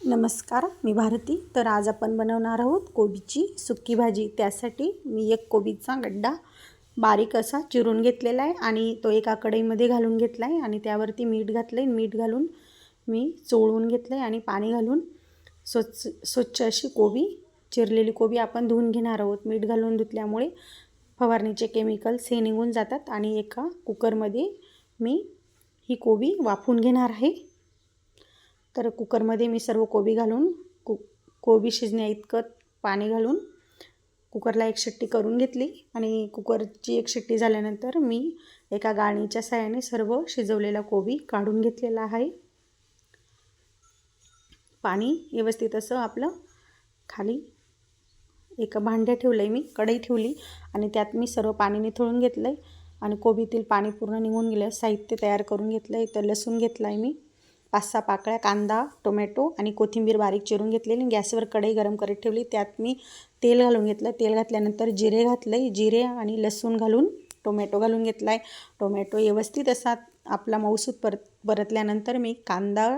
नमस्कार, मी भारती. तर आज आपण बनवणार आहोत कोबीची सुक्की भाजी. त्यासाठी मी एक कोबीचा गड्डा बारीक असा चिरून घेतलेला आहे आणि तो एका कढईमध्ये घालून घेतला आहे आणि त्यावरती मीठ घातलं आहे. मीठ घालून मी चोळून घेतलं आहे आणि पाणी घालून स्वच्छ अशी चिरलेली कोबी आपण धुवून घेणार आहोत. मीठ घालून धुतल्यामुळे फवारणीचे केमिकल्स हे निघून जातात. आणि एका कुकरमध्ये मी ही कोबी वाफवून घेणार आहे. तर कुकरमध्ये मी सर्व कोबी घालून कोबी शिजण्या इतकं पाणी घालून कुकरला एक शिट्टी करून घेतली आणि कुकरची एक शिट्टी झाल्यानंतर मी एका गाळणीच्या साहाय्याने सर्व शिजवलेला कोबी काढून घेतलेला आहे. पाणी व्यवस्थित असं आपलं खाली एका भांड्यात ठेवलं आहे, मी कढई ठेवली आणि त्यात मी सर्व पाणी निथळून घेतलं आहे आणि कोबीतील पाणी पूर्ण निघून गेलं. साहित्य तयार करून घेतलं आहे. तर लसूण घेतला आहे मी 5-6 पाकळ्या, कांदा, टोमॅटो आणि कोथिंबीर बारीक चिरून घेतलेली. गॅसवर कढई गरम करत ठेवली. त्यात मी तेल घालून घेतलं. तेल घातल्यानंतर जिरे घातले. जिरे आणि लसूण घालून टोमॅटो घालून घेतला आहे. टोमॅटो व्यवस्थित असा आपला मऊसूत परतल्यानंतर मी कांदा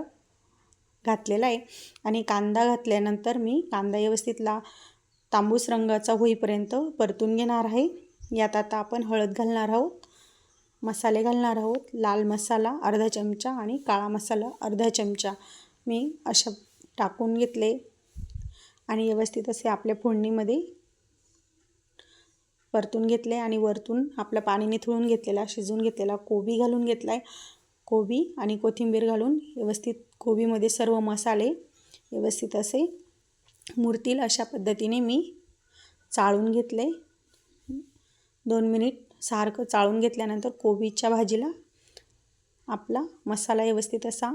घातलेला आहे आणि कांदा घातल्यानंतर मी कांदा व्यवस्थित तांबूस रंगाचा होईपर्यंत परतून घेणार आहे. यात आता आपण हळद घालणार आहोत, मसाले घालणार आहोत. लाल मसाला अर्धा चमचा आणि काळा मसाला अर्धा चमचा मी अशा टाकून घेतले आणि व्यवस्थित असे आपल्या फोडणीमध्ये परतून घेतले आणि वरतून आपलं पाणी निथळून घेतलेला शिजवून घेतलेला कोबी घालून घेतला आहे. कोबी आणि कोथिंबीर घालून व्यवस्थित कोबीमध्ये सर्व मसाले व्यवस्थित असे मुरतील अशा पद्धतीने मी चाळून घेतले. 2 मिनिट सारखं चाळून घेतल्यानंतर कोबीच्या भाजीला आपला मसाला व्यवस्थित असा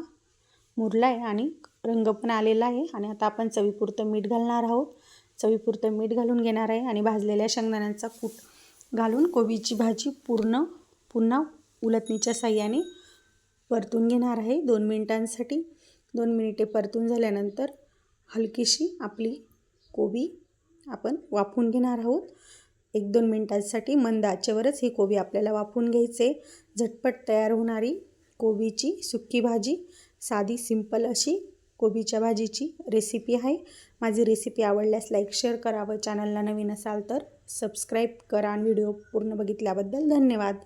मुरला आहे आणि रंग पण आलेला आहे. आणि आता आपण चवीपुरतं मीठ घालणार आहोत. चवीपुरतं मीठ घालून घेणार आहे आणि भाजलेल्या शेंगदाण्यांचा कूट घालून कोबीची भाजी पुन्हा उलटणीच्या साहाय्याने परतून घेणार आहे 2 मिनिटांसाठी. 2 मिनिटे परतून झाल्यानंतर हलकीशी आपली कोबी आपण वाफवून घेणार आहोत. 1-2 मिनिटांसाठी मंद आचेवरच ही कोबी आपल्याला वाफवून घ्यायचे. झटपट तयार होणारी कोबीची सुक्की भाजी, साधी सिंपल अशी कोबीच्या भाजीची रेसिपी आहे. माझी रेसिपी आवडल्यास लाईक शेअर करा व चॅनलला नवीन असाल तर सबस्क्राईब करा. आणि व्हिडिओ पूर्ण बघितल्याबद्दल धन्यवाद.